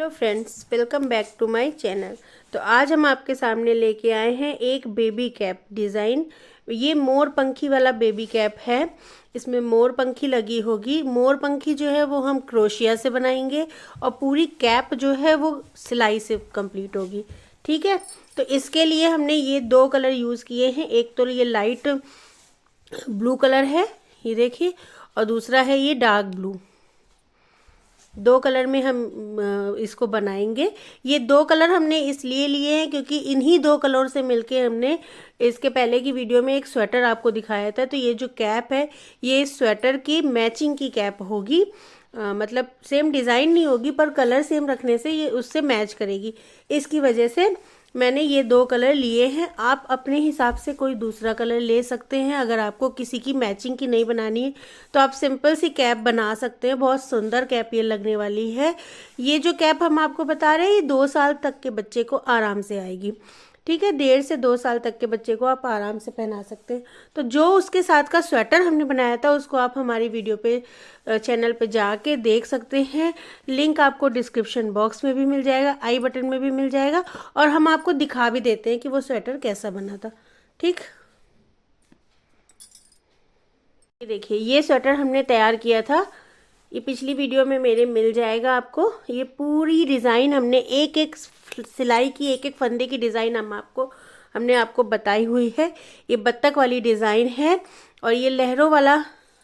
Hello friends, welcome back to my channel. तो आज हम आपके सामने लेके आए हैं एक बेबी कैप डिज़ाइन। ये मोर पंखी वाला बेबी कैप है। इसमें मोर पंखी लगी होगी। मोर पंखी जो है वो हम क्रोशिया से बनाएंगे और पूरी कैप जो है वो सिलाई से कंप्लीट होगी। ठीक है, तो इसके लिए हमने ये दो कलर यूज़ किए हैं। एक तो ये लाइट ब्लू कलर है, ये देखिए, और दूसरा है ये डार्क ब्लू। दो कलर में हम इसको बनाएंगे। ये दो कलर हमने इसलिए लिए हैं क्योंकि इन्हीं दो कलर से मिलके हमने इसके पहले की वीडियो में एक स्वेटर आपको दिखाया था। तो ये जो कैप है ये इस स्वेटर की मैचिंग की कैप होगी। मतलब सेम डिज़ाइन नहीं होगी पर कलर सेम रखने से ये उससे मैच करेगी। इसकी वजह से मैंने ये दो कलर लिए हैं। आप अपने हिसाब से कोई दूसरा कलर ले सकते हैं। अगर आपको किसी की मैचिंग की नहीं बनानी है तो आप सिंपल सी कैप बना सकते हैं। बहुत सुंदर कैप ये लगने वाली है। ये जो कैप हम आपको बता रहे हैं ये 2 साल तक के बच्चे को आराम से आएगी। ठीक है, 1.5 से 2 साल तक के बच्चे को आप आराम से पहना सकते हैं। तो जो उसके साथ का स्वेटर हमने बनाया था उसको आप हमारी वीडियो पे चैनल पे जाके देख सकते हैं। लिंक आपको डिस्क्रिप्शन बॉक्स में भी मिल जाएगा, आई बटन में भी मिल जाएगा, और हम आपको दिखा भी देते हैं कि वो स्वेटर कैसा बना था। ठीक, ये देखिए ये स्वेटर हमने तैयार किया था। ये पिछली वीडियो में मेरे मिल जाएगा आपको। ये पूरी डिज़ाइन हमने एक एक सिलाई की, एक एक फंदे की डिज़ाइन हमने आपको बताई हुई है। ये बत्तख वाली डिज़ाइन है और ये लहरों वाला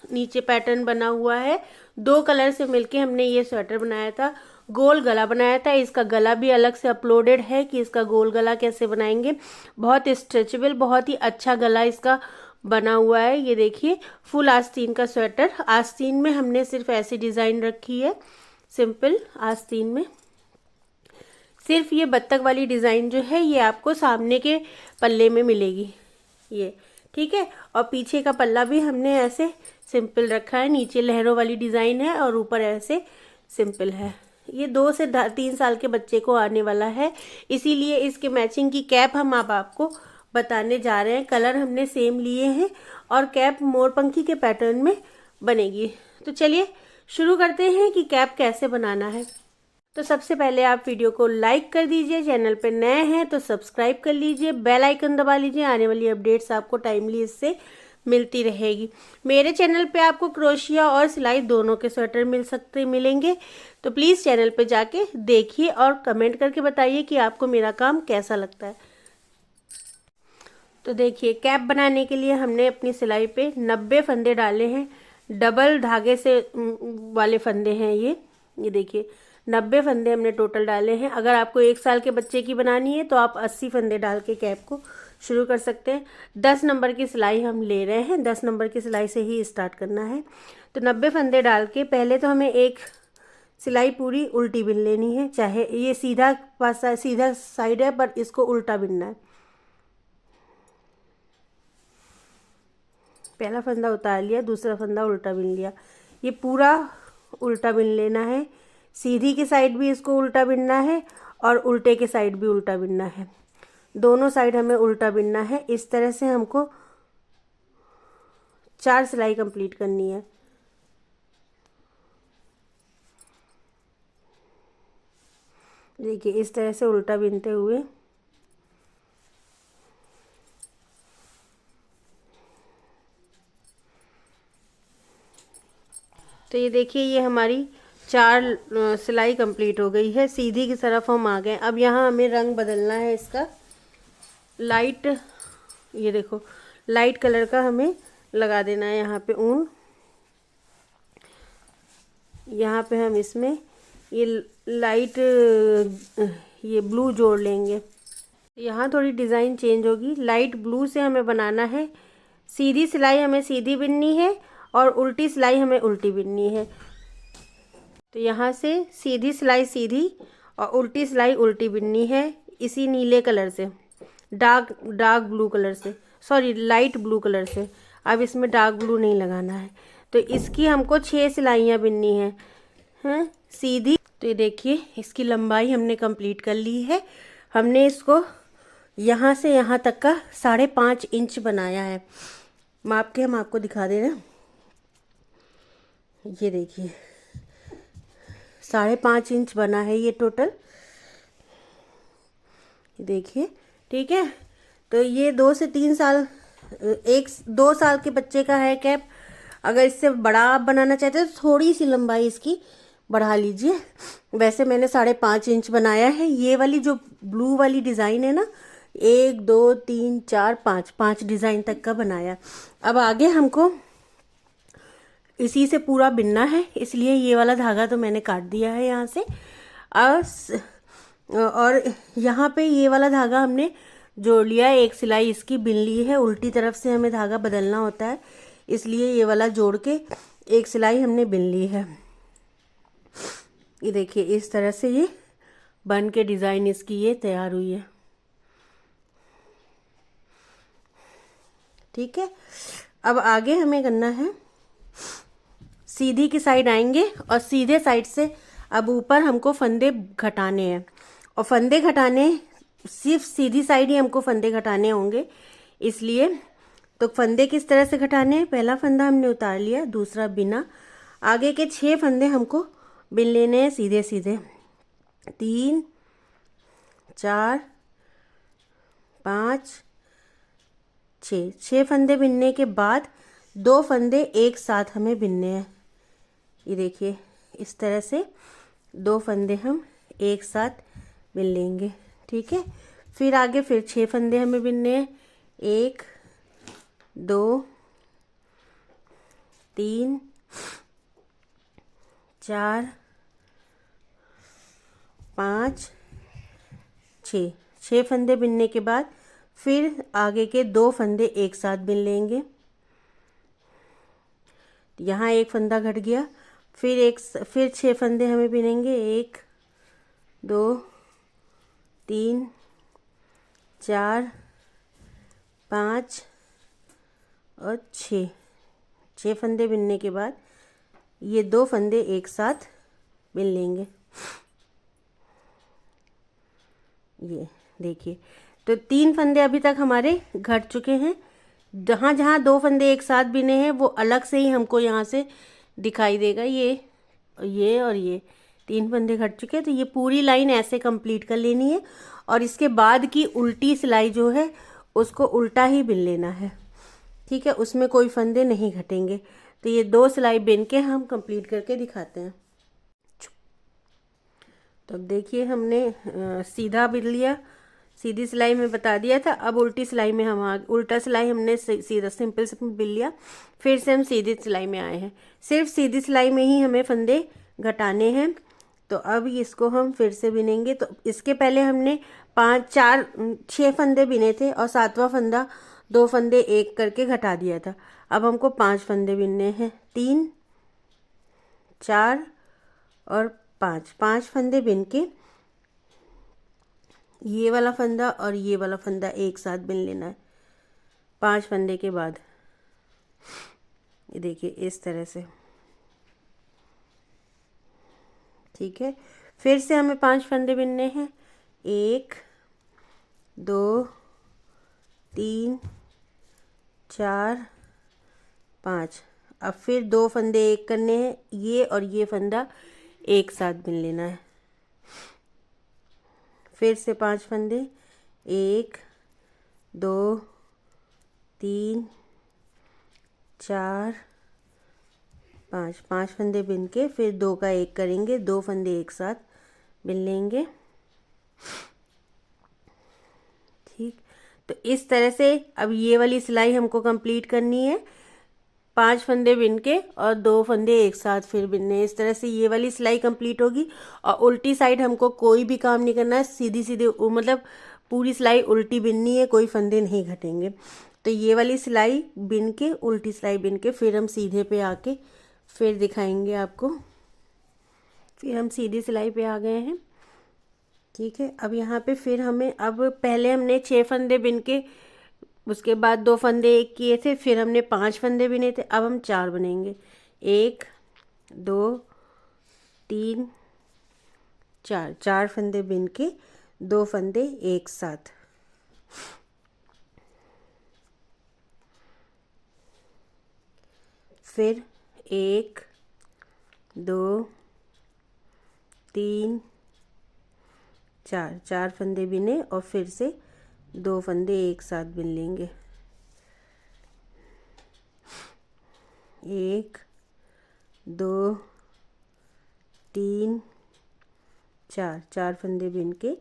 नीचे पैटर्न बना हुआ है। दो कलर से मिलके हमने ये स्वेटर बनाया था। गोल गला बनाया था। इसका गला भी अलग से अपलोडेड है कि इसका गोल गला कैसे बनाएंगे। बहुत स्ट्रेचेबल, बहुत ही अच्छा गला इसका बना हुआ है। ये देखिए फुल आस्तीन का स्वेटर। आस्तीन में हमने सिर्फ ऐसी डिज़ाइन रखी है, सिंपल आस्तीन में। सिर्फ ये बत्तख वाली डिज़ाइन जो है ये आपको सामने के पल्ले में मिलेगी ये। ठीक है, और पीछे का पल्ला भी हमने ऐसे सिंपल रखा है। नीचे लहरों वाली डिज़ाइन है और ऊपर ऐसे सिंपल है। ये 2 से 3 साल के बच्चे को आने वाला है, इसीलिए इसके मैचिंग की कैप हम अब आपको बताने जा रहे हैं। कलर हमने सेम लिए हैं और कैप मोरपंखी के पैटर्न में बनेगी। तो चलिए शुरू करते हैं कि कैप कैसे बनाना है। तो सबसे पहले आप वीडियो को लाइक कर दीजिए, चैनल पे नए हैं तो सब्सक्राइब कर लीजिए, बेल आइकन दबा लीजिए। आने वाली अपडेट्स आपको टाइमली इससे मिलती रहेगी। मेरे चैनल पे आपको क्रोशिया और सिलाई दोनों के स्वेटर मिलेंगे। तो प्लीज़ चैनल पे जाके देखिए और कमेंट करके बताइए कि आपको मेरा काम कैसा लगता है। तो देखिए कैप बनाने के लिए हमने अपनी सिलाई पे 90 फंदे डाले हैं। डबल धागे से वाले फंदे हैं ये देखिए 90 फंदे हमने टोटल डाले हैं। अगर आपको 1 साल के बच्चे की बनानी है तो आप 80 फंदे डाल के कैप को शुरू कर सकते हैं। 10 नंबर की सिलाई हम ले रहे हैं, 10 नंबर की सिलाई से ही स्टार्ट करना है। तो 90 फंदे डाल के पहले तो हमें एक सिलाई पूरी उल्टी बिन लेनी है। चाहे ये सीधा साइड है पर इसको उल्टा बिनना है। पहला फंदा उतार लिया, दूसरा फंदा उल्टा बिन लिया। ये पूरा उल्टा बिन लेना है। सीधी की साइड भी इसको उल्टा बिनना है और उल्टे के साइड भी उल्टा बिनना है। दोनों साइड हमें उल्टा बिनना है। इस तरह से हमको 4 सिलाई कंप्लीट करनी है। देखिए इस तरह से उल्टा बिनते हुए तो ये देखिए ये हमारी 4 सिलाई कंप्लीट हो गई है। सीधी की तरफ हम आ गए। अब यहाँ हमें रंग बदलना है इसका। लाइट, ये देखो लाइट कलर का हमें लगा देना है यहाँ पे ऊन। यहाँ पे हम इसमें ये लाइट ये ब्लू जोड़ लेंगे। यहाँ थोड़ी डिज़ाइन चेंज होगी। लाइट ब्लू से हमें बनाना है। सीधी सिलाई हमें सीधी बिननी है और उल्टी सिलाई हमें उल्टी बिननी है। तो यहाँ से सीधी सिलाई सीधी और उल्टी सिलाई उल्टी बिननी है इसी नीले कलर से, डार्क ब्लू कलर से, सॉरी लाइट ब्लू कलर से। अब इसमें डार्क ब्लू नहीं लगाना है। तो इसकी हमको 6 सिलाइयाँ बिननी हैं सीधी। तो ये देखिए इसकी लंबाई हमने कंप्लीट कर ली है। हमने इसको यहाँ से यहाँ तक का 5.5 इंच बनाया है। माप के हम आपको दिखा दे रहे हैं। ये देखिए 5.5 इंच बना है ये टोटल, देखिए। ठीक है, तो ये 2 से 3 साल, 1-2 साल के बच्चे का है कैप। अगर इससे बड़ा आप बनाना चाहते हो तो थोड़ी सी लंबाई इसकी बढ़ा लीजिए। वैसे मैंने 5.5 इंच बनाया है। ये वाली जो ब्लू वाली डिज़ाइन है ना, 1 2 3 4 5 डिज़ाइन तक का बनाया। अब आगे हमको इसी से पूरा बिनना है, इसलिए ये वाला धागा तो मैंने काट दिया है यहाँ से। और यहाँ पे ये वाला धागा हमने जोड़ लिया है, एक सिलाई इसकी बिन ली है। उल्टी तरफ से हमें धागा बदलना होता है, इसलिए ये वाला जोड़ के एक सिलाई हमने बिन ली है। ये देखिए, इस तरह से ये बन के डिज़ाइन इसकी ये तैयार हुई है। ठीक है, अब आगे हमें करना है, सीधी की साइड आएंगे और सीधे साइड से अब ऊपर हमको फंदे घटाने हैं। और फंदे घटाने, सिर्फ सीधी साइड ही हमको फंदे घटाने होंगे। इसलिए तो फंदे किस तरह से घटाने हैं, पहला फंदा हमने उतार लिया, दूसरा बिना। आगे के 6 फंदे हमको बिन लेने हैं सीधे सीधे। 3 4 5 6 फंदे बिनने के बाद 2 फंदे एक साथ हमें बिनने हैं। ये देखिए, इस तरह से 2 फंदे हम एक साथ बिन लेंगे। ठीक है, फिर आगे फिर 6 फंदे हमें बिनने हैं। 1 2 3 4 5 6 फंदे बिनने के बाद फिर आगे के 2 फंदे एक साथ बिन लेंगे। यहाँ एक फंदा घट गया, फिर 6 फंदे हमें बिनेंगे। 1 2 3 4 5 और 6 फंदे बिनने के बाद ये 2 फंदे एक साथ बिन लेंगे। ये देखिए, तो 3 फंदे अभी तक हमारे घट चुके हैं। जहाँ जहाँ 2 फंदे एक साथ बिने हैं वो अलग से ही हमको यहाँ से दिखाई देगा। ये और ये 3 फंदे घट चुके हैं, तो ये पूरी लाइन ऐसे कंप्लीट कर लेनी है। और इसके बाद की उल्टी सिलाई जो है उसको उल्टा ही बिन लेना है। ठीक है, उसमें कोई फंदे नहीं घटेंगे। तो ये 2 सिलाई बिन के हम कंप्लीट करके दिखाते हैं। तो अब देखिए, हमने सीधा बिन लिया, सीधी सिलाई में बता दिया था। अब उल्टी सिलाई में उल्टा सिलाई हमने सीधा सिंपल बिन लिया, फिर से हम सीधी सिलाई में आए हैं। सिर्फ सीधी सिलाई में ही हमें फंदे घटाने हैं। तो अब इसको हम फिर से बिनेंगे। तो इसके पहले हमने 6 फंदे बिने थे और 7वां फंदा 2 फंदे एक करके घटा दिया था। अब हमको 5 फंदे बिनने हैं। 3 4 और 5 फंदे बिन के ये वाला फंदा और ये वाला फंदा एक साथ बिन लेना है 5 फंदे के बाद। ये देखिए, इस तरह से। ठीक है, फिर से हमें 5 फंदे बिनने हैं। 1 2 3 4 5। अब फिर 2 फंदे एक करने हैं, ये और ये फंदा एक साथ बिन लेना है। फिर से 5 फंदे, 1 2 3 4 5 फंदे बिन के फिर 2 का एक करेंगे, 2 फंदे एक साथ बिन लेंगे। ठीक, तो इस तरह से अब ये वाली सिलाई हमको कंप्लीट करनी है। 5 फंदे बिन के और 2 फंदे एक साथ फिर बिनने। इस तरह से ये वाली सिलाई कंप्लीट होगी। और उल्टी साइड हमको कोई भी काम नहीं करना है, सीधी सीधी मतलब पूरी सिलाई उल्टी बिननी है, कोई फंदे नहीं घटेंगे। तो ये वाली सिलाई बिन के, उल्टी सिलाई बिन के फिर हम सीधे पे आके फिर दिखाएंगे आपको। फिर हम सीधी सिलाई पे आ गए हैं। ठीक है, अब यहाँ पे फिर हमें, अब पहले हमने 6 फंदे बिन के उसके बाद 2 फंदे एक किए थे, फिर हमने 5 फंदे बिने थे। अब हम 4 बनेंगे। 1 2 3 4 फंदे बिन के 2 फंदे एक साथ। फिर 1 2 3 4, 4 फंदे बिने और फिर से 2 फंदे एक साथ बिन लेंगे। 1 2 3 4, 4 फंदे बिन के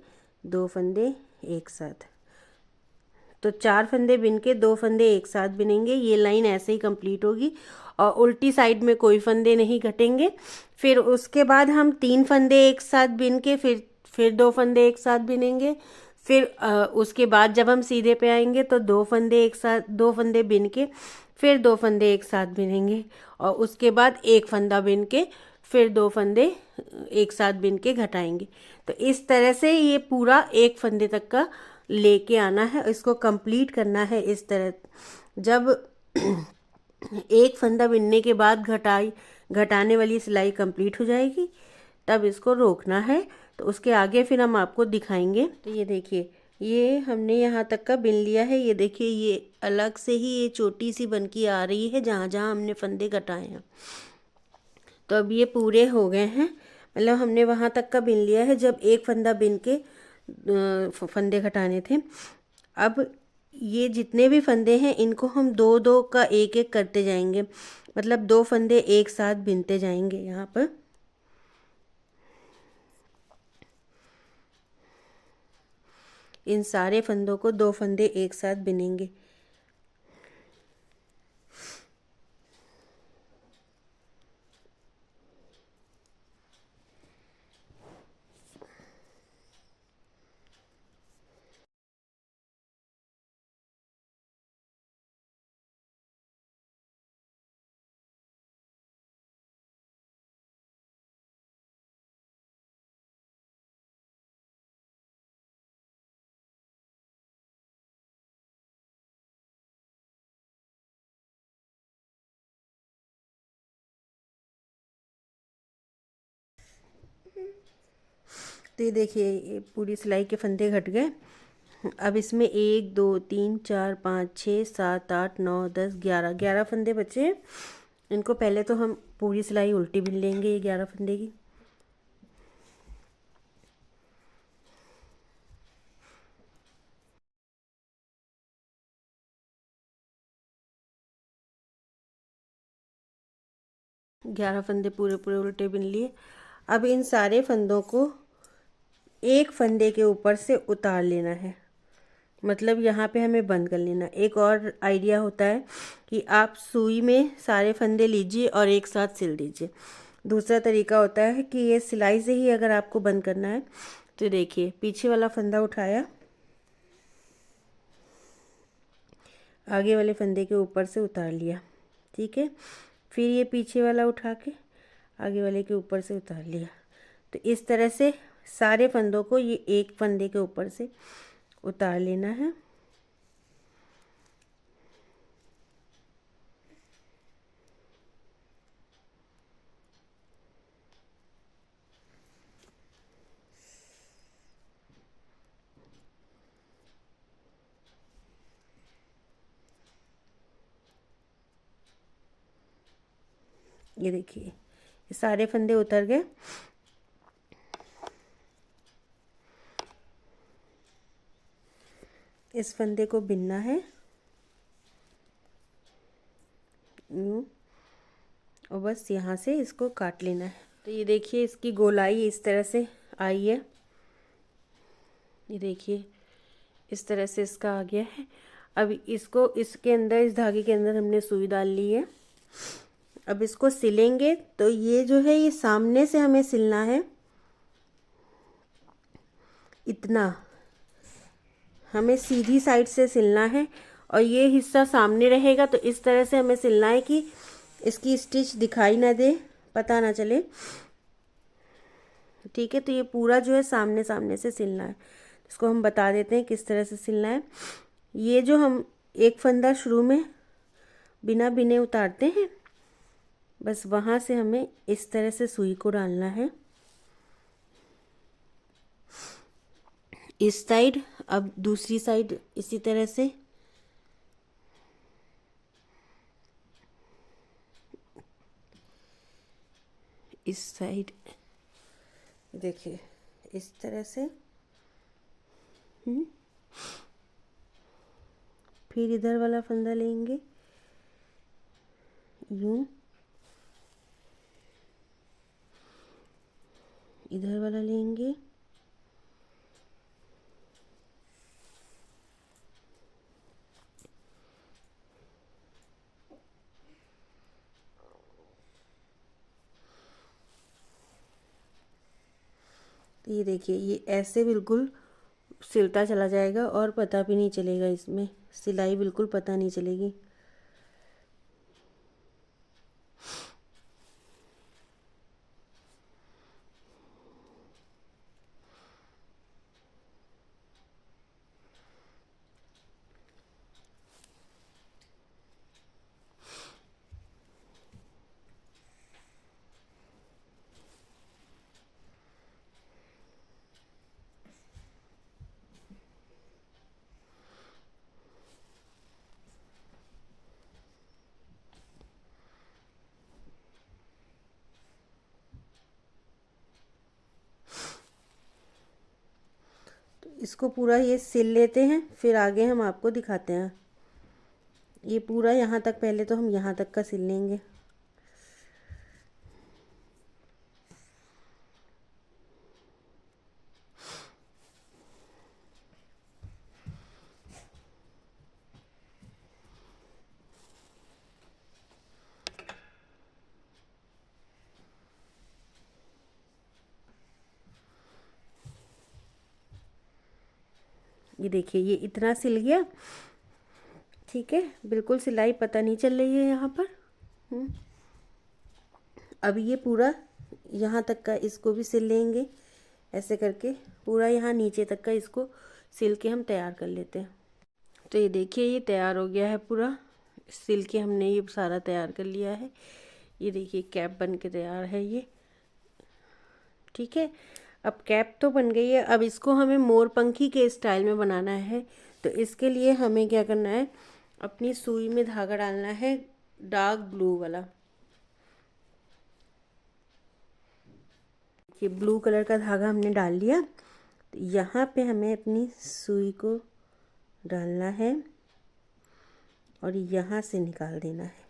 2 फंदे एक साथ। तो 4 फंदे बिन के 2 फंदे एक साथ बिनेंगे। ये लाइन ऐसे ही कंप्लीट होगी और उल्टी साइड में कोई फंदे नहीं घटेंगे। फिर उसके बाद हम 3 फंदे एक साथ बिन के फिर 2 फंदे एक साथ बिनेंगे। फिर उसके बाद जब हम सीधे पे आएंगे तो 2 फंदे एक साथ, 2 फंदे बिन के फिर 2 फंदे एक साथ बिनेंगे और उसके बाद एक फंदा बिन के फिर 2 फंदे एक साथ बिन के घटाएंगे। तो इस तरह से ये पूरा एक फंदे तक का लेके आना है, इसको कंप्लीट करना है इस तरह। जब एक फंदा बिनने के बाद घटाने वाली सिलाई कंप्लीट हो जाएगी तब इसको रोकना है। तो उसके आगे फिर हम आपको दिखाएंगे। तो ये देखिए, ये हमने यहाँ तक का बिन लिया है। ये देखिए, ये अलग से ही ये छोटी सी बन की आ रही है जहाँ जहाँ हमने फंदे घटाए हैं। तो अब ये पूरे हो गए हैं, मतलब हमने वहाँ तक का बिन लिया है जब एक फंदा बिन के फंदे घटाने थे। अब ये जितने भी फंदे हैं इनको हम 2-2 का एक एक करते जाएंगे, मतलब 2 फंदे एक साथ बिनते जाएंगे। यहाँ पर इन सारे फंदों को 2 फंदे एक साथ बिनेंगे। तो ये देखिए, ये पूरी सिलाई के फंदे घट गए। अब इसमें 1 2 3 4 5 6 7 8 9 10 11 फंदे बचे हैं। इनको पहले तो हम पूरी सिलाई उल्टी बिन लेंगे, ये 11 फंदे की। ग्यारह फंदे पूरे पूरे उल्टे बिन लिए। अब इन सारे फंदों को एक फंदे के ऊपर से उतार लेना है, मतलब यहाँ पे हमें बंद कर लेना। एक और आइडिया होता है कि आप सुई में सारे फंदे लीजिए और एक साथ सिल दीजिए। दूसरा तरीका होता है कि ये सिलाई से ही अगर आपको बंद करना है तो देखिए, पीछे वाला फंदा उठाया, आगे वाले फंदे के ऊपर से उतार लिया, ठीक है। फिर ये पीछे वाला उठा के आगे वाले के ऊपर से उतार लिया। तो इस तरह से सारे फंदों को ये एक फंदे के ऊपर से उतार लेना है। ये देखिए, ये सारे फंदे उतर गए। इस फंदे को बिनना है यूँ, और बस यहाँ से इसको काट लेना है। तो ये देखिए, इसकी गोलाई इस तरह से आई है। ये देखिए, इस तरह से इसका आ गया है। अब इसको इसके अंदर, इस धागे के अंदर हमने सुई डाल ली है। अब इसको सिलेंगे तो ये जो है, ये सामने से हमें सिलना है, इतना हमें सीधी साइड से सिलना है और ये हिस्सा सामने रहेगा। तो इस तरह से हमें सिलना है कि इसकी स्टिच दिखाई ना दे, पता ना चले, ठीक है। तो ये पूरा जो है सामने सामने से सिलना है। इसको हम बता देते हैं किस तरह से सिलना है। ये जो हम एक फंदा शुरू में बिना बिने उतारते हैं, बस वहाँ से हमें इस तरह से सुई को डालना है इस साइड। अब दूसरी साइड इसी तरह से, इस साइड देखिए इस तरह से। फिर इधर वाला फंदा लेंगे यूं, इधर वाला लेंगे, तो ये देखिए ये ऐसे बिल्कुल सिलता चला जाएगा और पता भी नहीं चलेगा, इसमें सिलाई बिल्कुल पता नहीं चलेगी। इसको पूरा ये सिल लेते हैं, फिर आगे हम आपको दिखाते हैं। ये पूरा यहाँ तक, पहले तो हम यहाँ तक का सिल लेंगे। ये देखिए ये इतना सिल गया, ठीक है, बिल्कुल सिलाई पता नहीं चल रही है यहाँ पर। अब ये पूरा यहाँ तक का इसको भी सिल लेंगे, ऐसे करके पूरा यहाँ नीचे तक का इसको सिल के हम तैयार कर लेते हैं। तो ये देखिए ये तैयार हो गया है पूरा, सिल के हमने ये सारा तैयार कर लिया है। ये देखिए कैप बन के तैयार है ये, ठीक है। अब कैप तो बन गई है, अब इसको हमें मोरपंखी के स्टाइल में बनाना है। तो इसके लिए हमें क्या करना है, अपनी सुई में धागा डालना है डार्क ब्लू वाला। ये ब्लू कलर का धागा हमने डाल लिया। तो यहाँ पे हमें अपनी सुई को डालना है और यहाँ से निकाल देना है।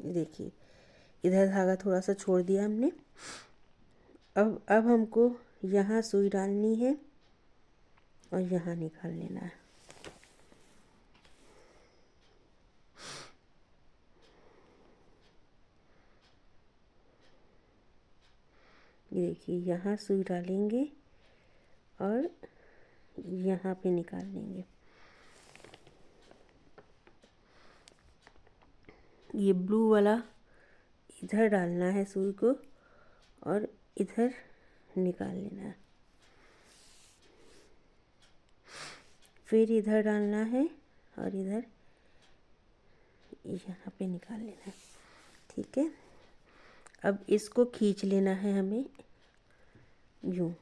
देखिए इधर धागा थोड़ा सा छोड़ दिया हमने। अब हमको यहाँ सुई डालनी है और यहाँ निकाल लेना है। ये देखिए यहाँ सुई डालेंगे और यहाँ पे निकाल लेंगे। ये ब्लू वाला इधर डालना है सुई को और इधर निकाल लेना है, फिर इधर डालना है और इधर यहाँ पे निकाल लेना है, ठीक है। अब इसको खींच लेना है हमें यूँ,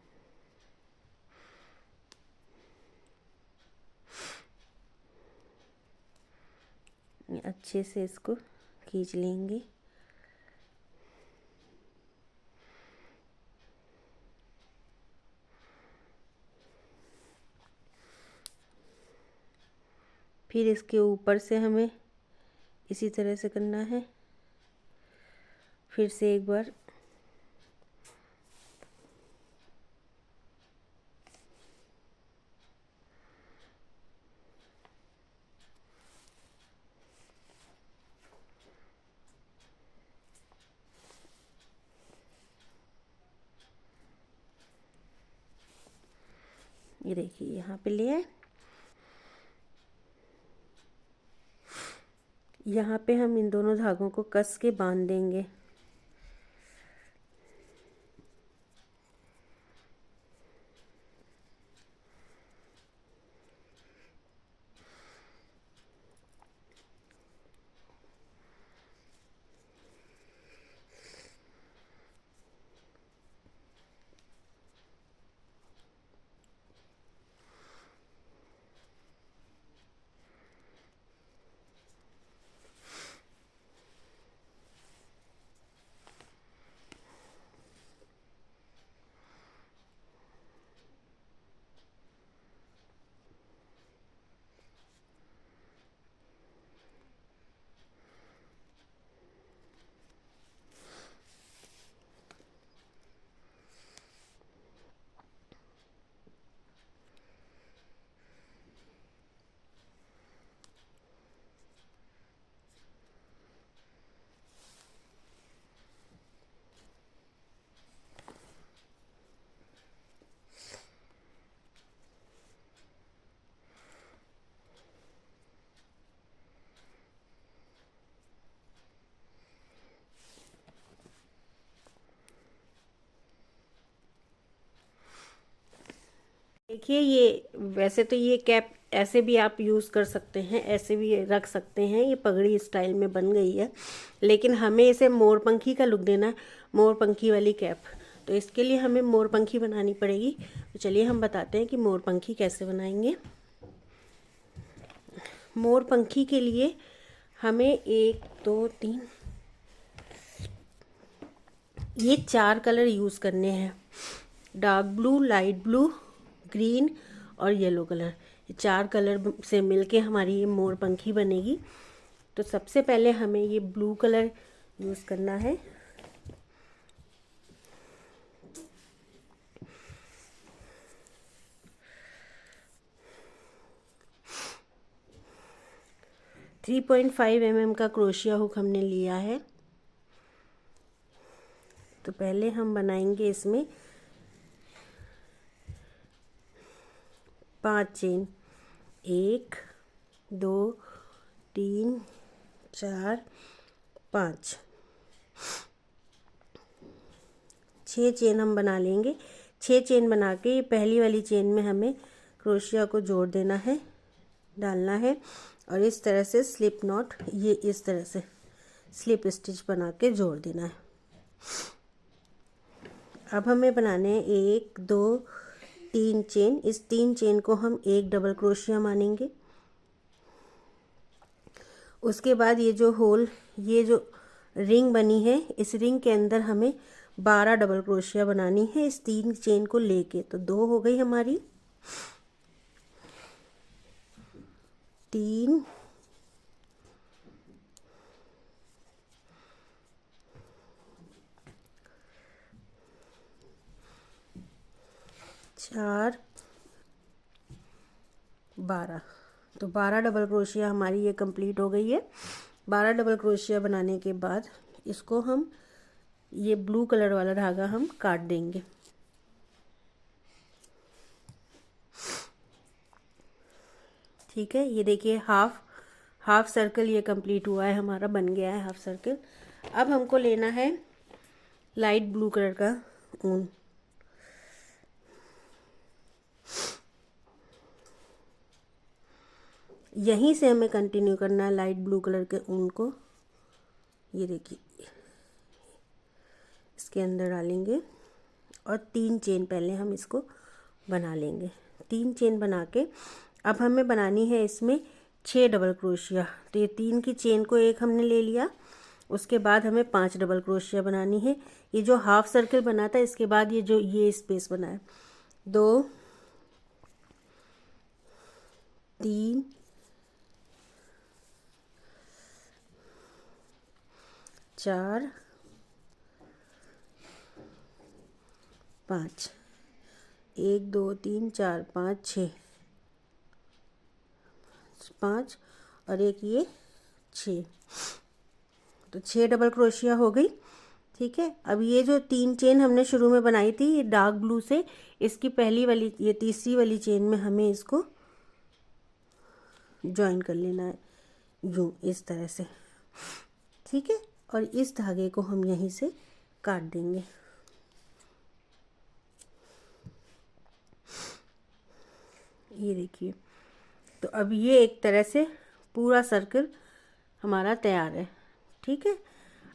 अच्छे से इसको खींच लेंगे। फिर इसके ऊपर से हमें इसी तरह से करना है, फिर से एक बार ये देखिए यहाँ पे ले आए। यहाँ पे हम इन दोनों धागों को कस के बांध देंगे। देखिए ये वैसे तो ये कैप ऐसे भी आप यूज़ कर सकते हैं, ऐसे भी रख सकते हैं, ये पगड़ी स्टाइल में बन गई है, लेकिन हमें इसे मोरपंखी का लुक देना है, मोरपंखी वाली कैप। तो इसके लिए हमें मोरपंखी बनानी पड़ेगी। तो चलिए हम बताते हैं कि मोरपंखी कैसे बनाएंगे। मोरपंखी के लिए हमें 1 2 3 ये 4 कलर यूज़ करने हैं। Dark blue, light blue, green और येलो कलर। ये 4 कलर से मिलके हमारी ये मोरपंखी बनेगी। तो सबसे पहले हमें ये ब्लू कलर यूज़ करना है। थ्री 3.5 mm का क्रोशिया हुक हमने लिया है। तो पहले हम बनाएंगे इसमें 5 चेन। 1 2 3 4 5 6 चेन हम बना लेंगे। 6 चेन बना के ये पहली वाली चेन में हमें क्रोशिया को जोड़ देना है, डालना है, और इस तरह से स्लिप नॉट, ये इस तरह से स्लिप स्टिच बना के जोड़ देना है। अब हमें बनाने हैं 1 2 3 चेन। इस 3 चेन को हम एक डबल क्रोशिया मानेंगे। उसके बाद ये जो होल, ये जो रिंग बनी है, इस रिंग के अंदर हमें 12 डबल क्रोशिया बनानी है इस 3 चेन को लेके। तो 2 हो गई हमारी, 3 4 12। तो 12 डबल क्रोशिया हमारी ये कंप्लीट हो गई है। 12 डबल क्रोशिया बनाने के बाद इसको हम, ये ब्लू कलर वाला धागा हम काट देंगे। ठीक है, ये देखिए हाफ सर्कल ये कंप्लीट हुआ है हमारा, बन गया है हाफ सर्कल। अब हमको लेना है लाइट ब्लू कलर का ऊन। यहीं से हमें कंटिन्यू करना है लाइट ब्लू कलर के ऊन को। ये देखिए इसके अंदर डालेंगे और 3 चेन पहले हम इसको बना लेंगे। 3 चेन बना के अब हमें बनानी है इसमें 6 डबल क्रोशिया। तो ये 3 की चेन को एक हमने ले लिया, उसके बाद हमें 5 डबल क्रोशिया बनानी है। ये जो हाफ सर्कल बना था, इसके बाद ये जो ये स्पेस बना है, 2 3 4 5, 1 2 3 4 5 6, 5 और एक ये 6। तो 6 डबल क्रोशिया हो गई। ठीक है, अब ये जो 3 चेन हमने शुरू में बनाई थी ये डार्क ब्लू से, इसकी पहली वाली, ये तीसरी वाली चेन में हमें इसको ज्वाइन कर लेना है यूँ, इस तरह से। ठीक है, और इस धागे को हम यहीं से काट देंगे। ये देखिए, तो अब ये एक तरह से पूरा सर्कल हमारा तैयार है। ठीक है,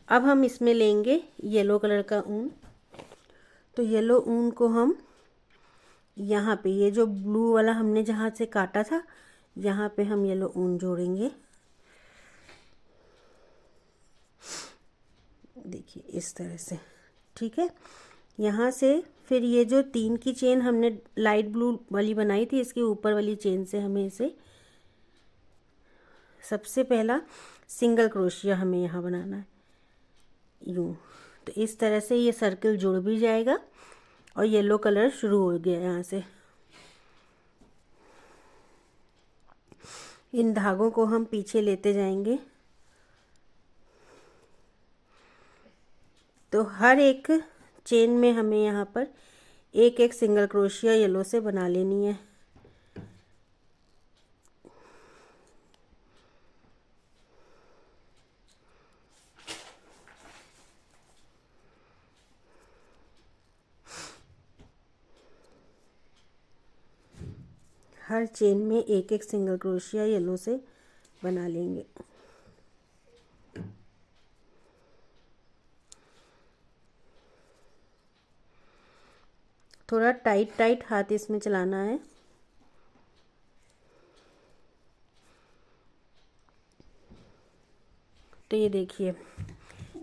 अब हम इसमें लेंगे येलो कलर का ऊन। तो येलो ऊन को हम यहाँ पे, ये जो ब्लू वाला हमने जहाँ से काटा था, यहाँ पे हम येलो ऊन जोड़ेंगे। देखिए इस तरह से। ठीक है, यहाँ से फिर ये जो 3 की चेन हमने लाइट ब्लू वाली बनाई थी, इसके ऊपर वाली चेन से हमें इसे, सबसे पहला सिंगल क्रोशिया हमें यहाँ बनाना है यूँ। तो इस तरह से ये सर्कल जुड़ भी जाएगा और येलो कलर शुरू हो गया यहाँ से। इन धागों को हम पीछे लेते जाएंगे। तो हर एक चेन में हमें यहाँ पर एक एक सिंगल क्रोशिया येलो से बना लेनी है। हर चेन में एक एक सिंगल क्रोशिया येलो से बना लेंगे। थोड़ा टाइट टाइट हाथ इसमें चलाना है। तो ये देखिए,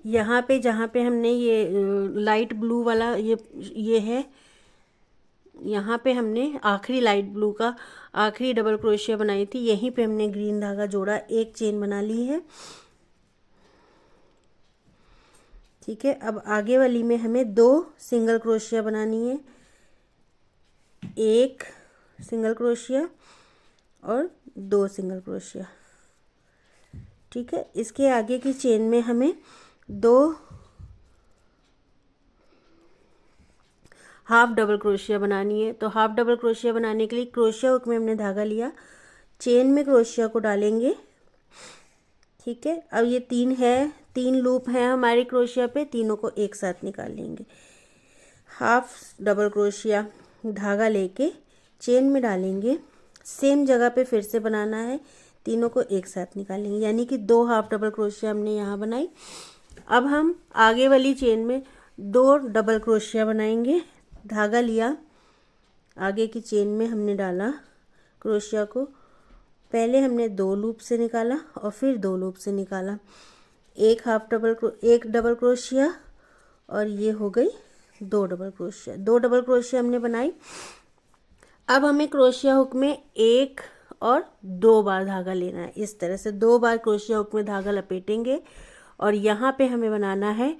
यहाँ पे जहाँ पे हमने ये लाइट ब्लू वाला ये है, यहाँ पे हमने आखिरी लाइट ब्लू का आखिरी डबल क्रोशिया बनाई थी, यहीं पे हमने ग्रीन धागा जोड़ा, एक चेन बना ली है। ठीक है, अब आगे वाली में हमें 2 सिंगल क्रोशिया बनानी है, एक सिंगल क्रोशिया और 2 सिंगल क्रोशिया। ठीक है, इसके आगे की चेन में हमें 2 हाफ डबल क्रोशिया बनानी है। तो हाफ डबल क्रोशिया बनाने के लिए क्रोशिया हुक में हमने धागा लिया, चेन में क्रोशिया को डालेंगे। ठीक है, अब ये 3 लूप हैं हमारे क्रोशिया पे, तीनों को एक साथ निकाल लेंगे। हाफ डबल क्रोशिया धागा लेके चेन में डालेंगे, सेम जगह पे फिर से बनाना है, तीनों को एक साथ निकालेंगे, यानी कि 2 हाफ डबल क्रोशिया हमने यहाँ बनाई। अब हम आगे वाली चेन में 2 डबल क्रोशिया बनाएंगे। धागा लिया, आगे की चेन में हमने डाला क्रोशिया को, पहले हमने 2 लूप से निकाला और फिर 2 लूप से निकाला, एक डबल क्रोशिया और ये हो गई 2 डबल क्रोशिया। 2 डबल क्रोशिया हमने बनाई। अब हमें क्रोशिया हुक में 1 और 2 बार धागा लेना है, इस तरह से 2 बार क्रोशिया हुक में धागा लपेटेंगे और यहाँ पे हमें बनाना है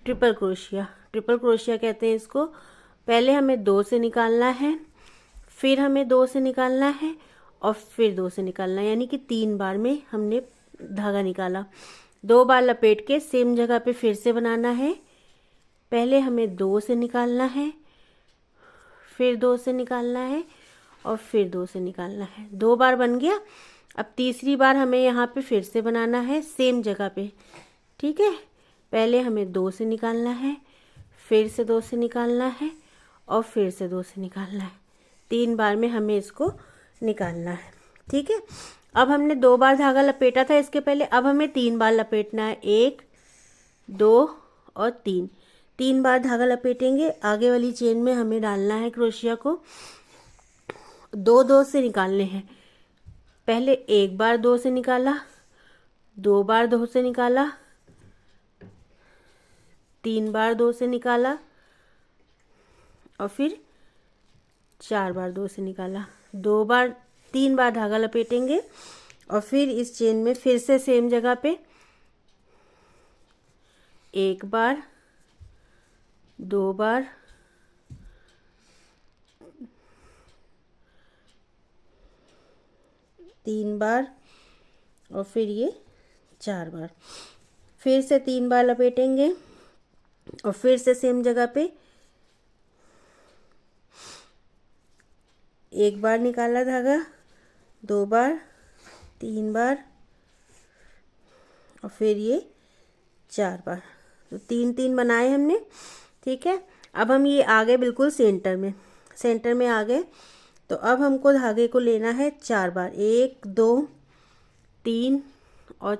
ट्रिपल क्रोशिया। ट्रिपल क्रोशिया कहते हैं इसको। पहले हमें 2 से निकालना है, फिर हमें 2 से निकालना है और फिर 2 से निकालना है, यानी कि 3 बार में हमने धागा निकाला। 2 बार लपेट के सेम जगह पे फिर से बनाना है। पहले हमें 2 से निकालना है, फिर 2 से निकालना है और फिर 2 से निकालना है। 2 बार बन गया। अब तीसरी बार हमें यहाँ पे फिर से बनाना है सेम जगह पे। ठीक है, पहले हमें 2 से निकालना है, फिर से 2 से निकालना है और फिर से 2 से निकालना है। 3 बार में हमें इसको निकालना है। ठीक है, अब हमने 2 बार धागा लपेटा था इसके पहले, अब हमें 3 बार लपेटना है, 1 2 और 3। 3 बार धागा लपेटेंगे, आगे वाली चेन में हमें डालना है क्रोशिया को, 2 से निकालने हैं। पहले 1 बार 2 से निकाला, 2 बार 2 से निकाला, 3 बार 2 से निकाला और फिर 4 बार 2 से निकाला। 3 बार धागा लपेटेंगे और फिर इस चेन में फिर से सेम जगह पे 1 बार 2 बार 3 बार और फिर ये 4 बार, फिर से 3 बार लपेटेंगे और फिर से सेम जगह पे 1 बार निकाला धागा, 2 बार 3 बार और फिर ये 4 बार। तो 3 बनाए हमने। ठीक है, अब हम ये आ गए बिल्कुल सेंटर में आ गए। तो अब हमको धागे को लेना है 4 बार, 1 2 3 और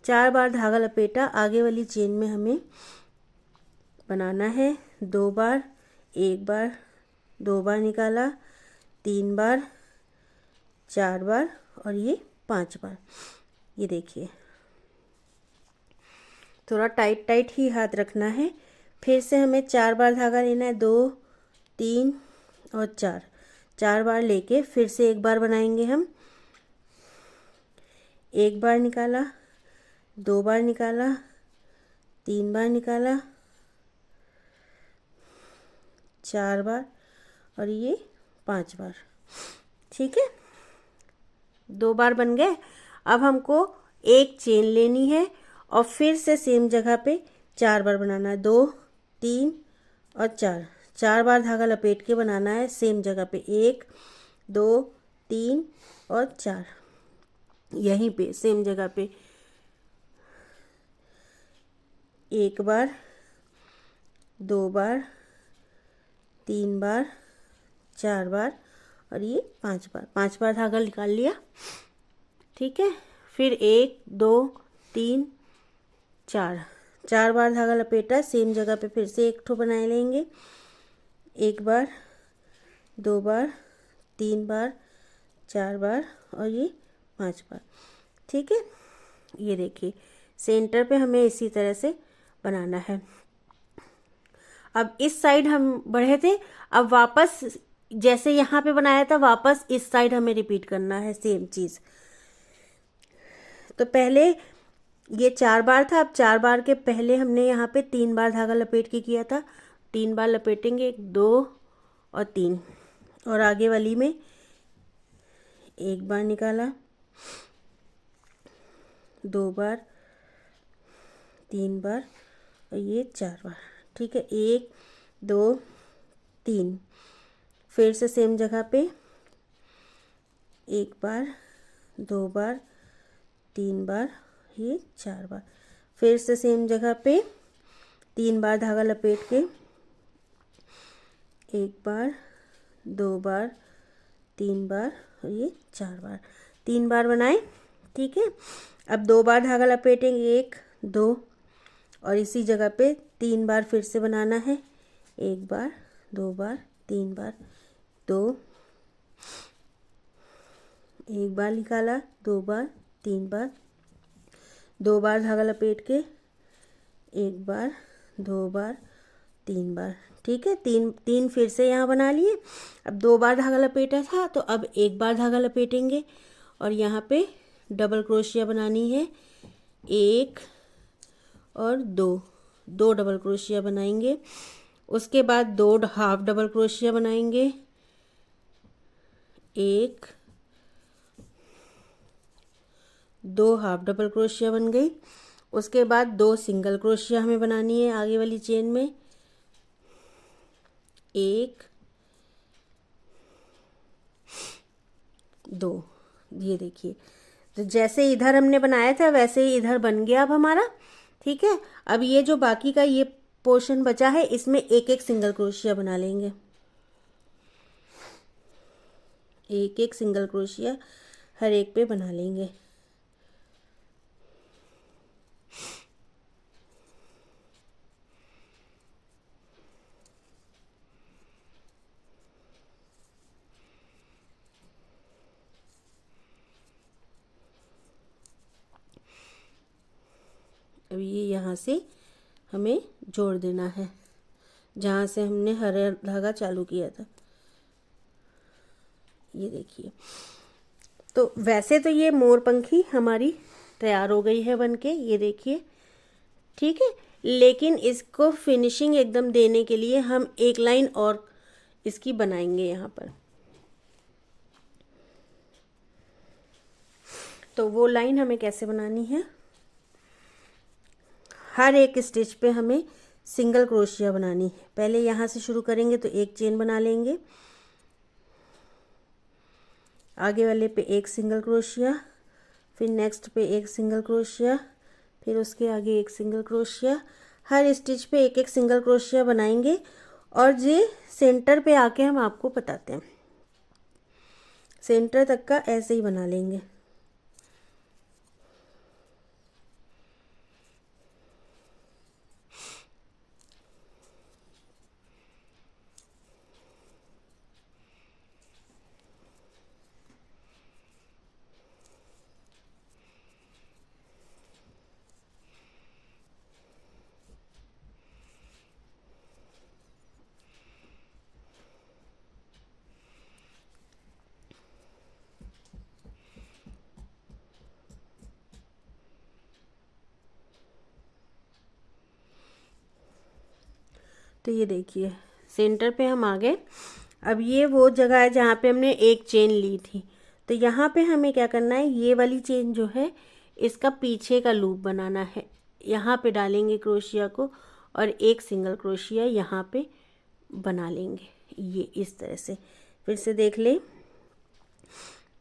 4 बार धागा लपेटा, आगे वाली चेन में हमें बनाना है 2 बार, 1 बार 2 बार निकाला, 3 बार 4 बार और ये 5 बार। ये देखिए, थोड़ा टाइट टाइट ही हाथ रखना है। फिर से हमें 4 बार धागा लेना है, 2 3 और 4 बार लेके फिर से 1 बार बनाएंगे हम। 1 बार निकाला, 2 बार निकाला, 3 बार निकाला, 4 बार और ये 5 बार। ठीक है, 2 बार बन गए। अब हमको एक चेन लेनी है और फिर से सेम जगह पे 4 बार बनाना है, 2 3 और 4 बार धागा लपेट के बनाना है सेम जगह पे, 1 2 3 और 4, यहीं पे सेम जगह पे 1 बार 2 बार 3 बार 4 बार और ये 5 बार धागा निकाल लिया। ठीक है, फिर 1 2 3 4 बार धागा लपेटा, सेम जगह पे फिर से एक ठो बना लेंगे। 1 बार, 2 बार, 3 बार, 4 बार और ये 5 बार। ठीक है, ये देखिए सेंटर पे हमें इसी तरह से बनाना है। अब इस साइड हम बढ़े थे, अब वापस जैसे यहाँ पे बनाया था वापस इस साइड हमें रिपीट करना है सेम चीज़। तो पहले ये 4 बार था, अब 4 बार के पहले हमने यहाँ पे 3 बार धागा लपेट के किया था। 3 बार लपेटेंगे, 1 2 और 3, और आगे वाली में 1 बार निकाला, 2 बार, 3 बार और ये 4 बार। ठीक है, 1 2 3, फिर से सेम जगह पे 1 बार, 2 बार, 3 बार, ये 4 बार, फिर से सेम जगह पे 3 बार धागा लपेट के 1 बार, 2 बार, 3 बार और ये 4 बार, 3 बार बनाए। ठीक है, अब 2 बार धागा लपेटेंगे, 1 2, और इसी जगह पे 3 बार फिर से बनाना है। 1 बार, 2 बार, 3 बार, 2, 1 बार निकाला, 2 बार, 3 बार, 2 बार धागा लपेट के 1 बार, 2 बार, 3 बार। ठीक है, 3 फिर से यहाँ बना लिए। अब 2 बार धागा लपेटा था तो अब 1 बार धागा लपेटेंगे और यहाँ पे डबल क्रोशिया बनानी है, 1 और 2 डबल क्रोशिया बनाएंगे। उसके बाद 2 हाफ डबल क्रोशिया बनाएंगे, 1 2 हाफ डबल क्रोशिया बन गई। उसके बाद 2 सिंगल क्रोशिया हमें बनानी है आगे वाली चेन में, 1 2, ये देखिए। तो जैसे इधर हमने बनाया था वैसे ही इधर बन गया अब हमारा। ठीक है, अब ये जो बाकी का ये पोर्शन बचा है इसमें एक एक सिंगल क्रोशिया बना लेंगे, एक एक सिंगल क्रोशिया हर एक पे बना लेंगे। अब ये यहाँ से हमें जोड़ देना है जहाँ से हमने हरा धागा चालू किया था। ये देखिए, तो वैसे तो ये मोरपंखी हमारी तैयार हो गई है बनके, ये देखिए। ठीक है, लेकिन इसको फिनिशिंग एकदम देने के लिए हम एक लाइन और इसकी बनाएंगे यहाँ पर। तो वो लाइन हमें कैसे बनानी है, हर एक स्टिच पे हमें सिंगल क्रोशिया बनानी है। पहले यहाँ से शुरू करेंगे तो एक चेन बना लेंगे, आगे वाले पे एक सिंगल क्रोशिया, फिर नेक्स्ट पे एक सिंगल क्रोशिया, फिर उसके आगे एक सिंगल क्रोशिया। हर स्टिच पे एक एक सिंगल क्रोशिया बनाएंगे और ये सेंटर पे आके हम आपको बताते हैं। सेंटर तक का ऐसे ही बना लेंगे। तो ये देखिए सेंटर पे हम आ गए। अब ये वो जगह है जहाँ पे हमने एक चेन ली थी, तो यहाँ पे हमें क्या करना है, ये वाली चेन जो है इसका पीछे का लूप बनाना है। यहाँ पे डालेंगे क्रोशिया को और एक सिंगल क्रोशिया यहाँ पे बना लेंगे, ये इस तरह से। फिर से देख लें,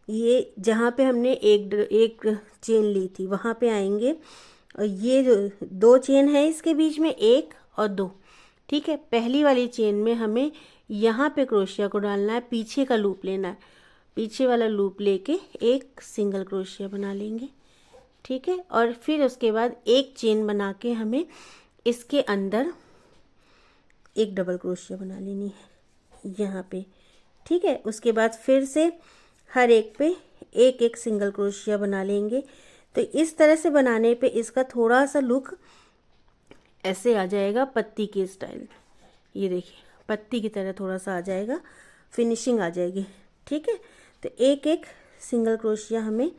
ये जहाँ पे हमने एक चेन ली थी वहाँ पे आएंगे और ये जो 2 चेन है इसके बीच में 1 और 2। ठीक है, पहली वाली चेन में हमें यहाँ पे क्रोशिया को डालना है, पीछे का लूप लेना है, पीछे वाला लूप लेके एक सिंगल क्रोशिया बना लेंगे, ठीक है। और फिर उसके बाद एक चेन बना के हमें इसके अंदर एक डबल क्रोशिया बना लेनी है यहाँ पे, ठीक है। उसके बाद फिर से हर एक पे एक एक सिंगल क्रोशिया बना लेंगे। तो इस तरह से बनाने पे इसका थोड़ा सा लुक ऐसे आ जाएगा पत्ती के स्टाइल, ये देखिए पत्ती की तरह थोड़ा सा आ जाएगा, फिनिशिंग आ जाएगी, ठीक है। तो एक एक सिंगल क्रोशिया हमें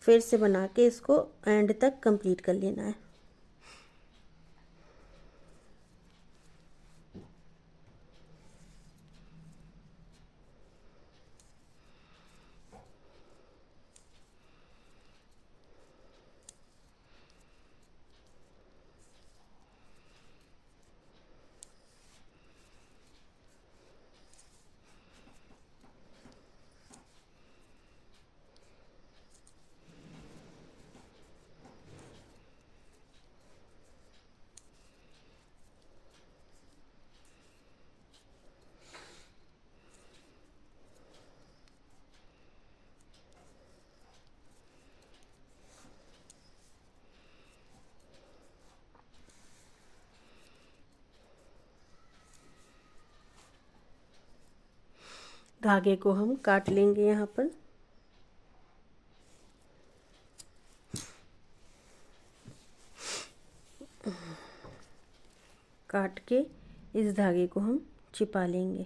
फिर से बना के इसको एंड तक कंप्लीट कर लेना है। धागे को हम काट लेंगे यहाँ पर, काट के इस धागे को हम छिपा लेंगे।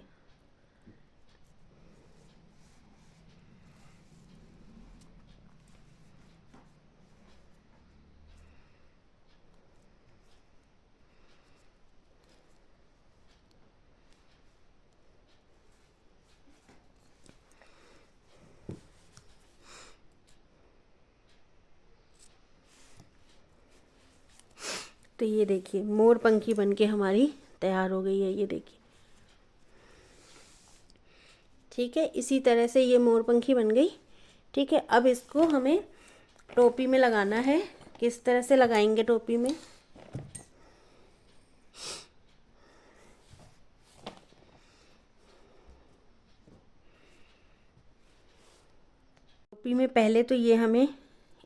तो ये देखिए मोर पंखी बनके हमारी तैयार हो गई है, ये देखिए, ठीक है। इसी तरह से ये मोर पंखी बन गई, ठीक है। अब इसको हमें टोपी में लगाना है। किस तरह से लगाएंगे टोपी में, टोपी में पहले तो ये हमें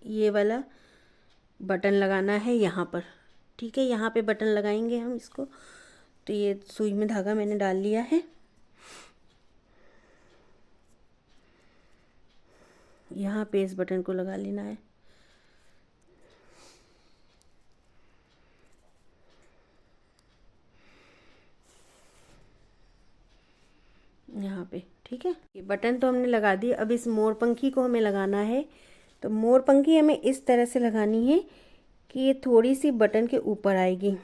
ये वाला बटन लगाना है यहाँ पर, ठीक है। यहाँ पे बटन लगाएंगे हम इसको। तो ये सुई में धागा मैंने डाल लिया है, यहाँ पे इस बटन को लगा लेना है। यहाँ पे, ठीक है। ये बटन तो हमने लगा दिया। अब इस मोर पंखी को हमें लगाना है। तो मोर पंखी हमें इस तरह से लगानी है कि ये थोड़ी सी बटन के ऊपर आएगी,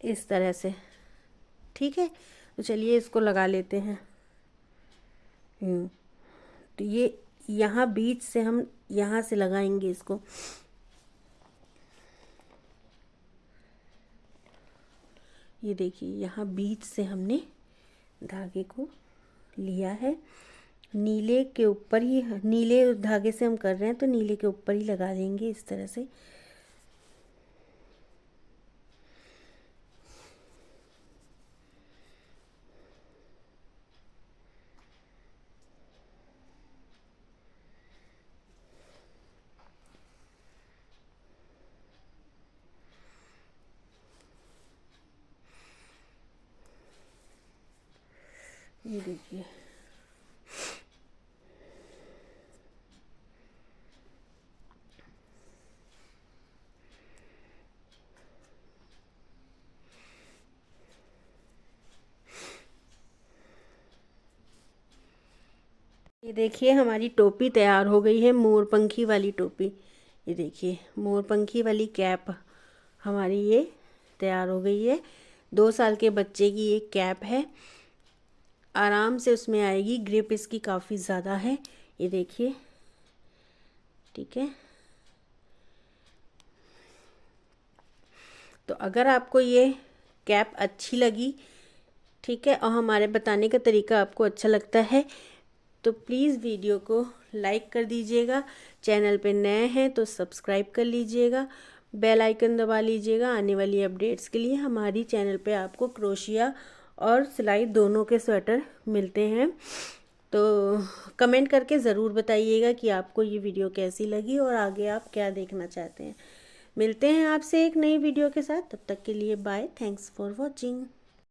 इस तरह से, ठीक है। तो चलिए इसको लगा लेते हैं। तो ये यहाँ बीच से हम यहाँ से लगाएंगे इसको, ये देखिए यहाँ बीच से हमने धागे को लिया है। नीले के ऊपर ही, नीले धागे से हम कर रहे हैं तो नीले के ऊपर ही लगा देंगे इस तरह से। ये देखिए ये देखिए हमारी टोपी तैयार हो गई है, मोर पंखी वाली टोपी। ये देखिए मोर पंखी वाली कैप हमारी ये तैयार हो गई है। 2 साल के बच्चे की ये कैप है, आराम से उसमें आएगी। ग्रिप इसकी काफ़ी ज़्यादा है, ये देखिए, ठीक है। तो अगर आपको ये कैप अच्छी लगी, ठीक है, और हमारे बताने का तरीका आपको अच्छा लगता है, तो प्लीज़ वीडियो को लाइक कर दीजिएगा। चैनल पे नए हैं तो सब्सक्राइब कर लीजिएगा। बेल आइकन दबा लीजिएगा आने वाली अपडेट्स के लिए। हमारी चैनल पे आपको क्रोशिया और सिलाई दोनों के स्वेटर मिलते हैं। तो कमेंट करके ज़रूर बताइएगा कि आपको ये वीडियो कैसी लगी और आगे आप क्या देखना चाहते हैं। मिलते हैं आपसे एक नई वीडियो के साथ, तब तक के लिए बाय। Thanks for watching.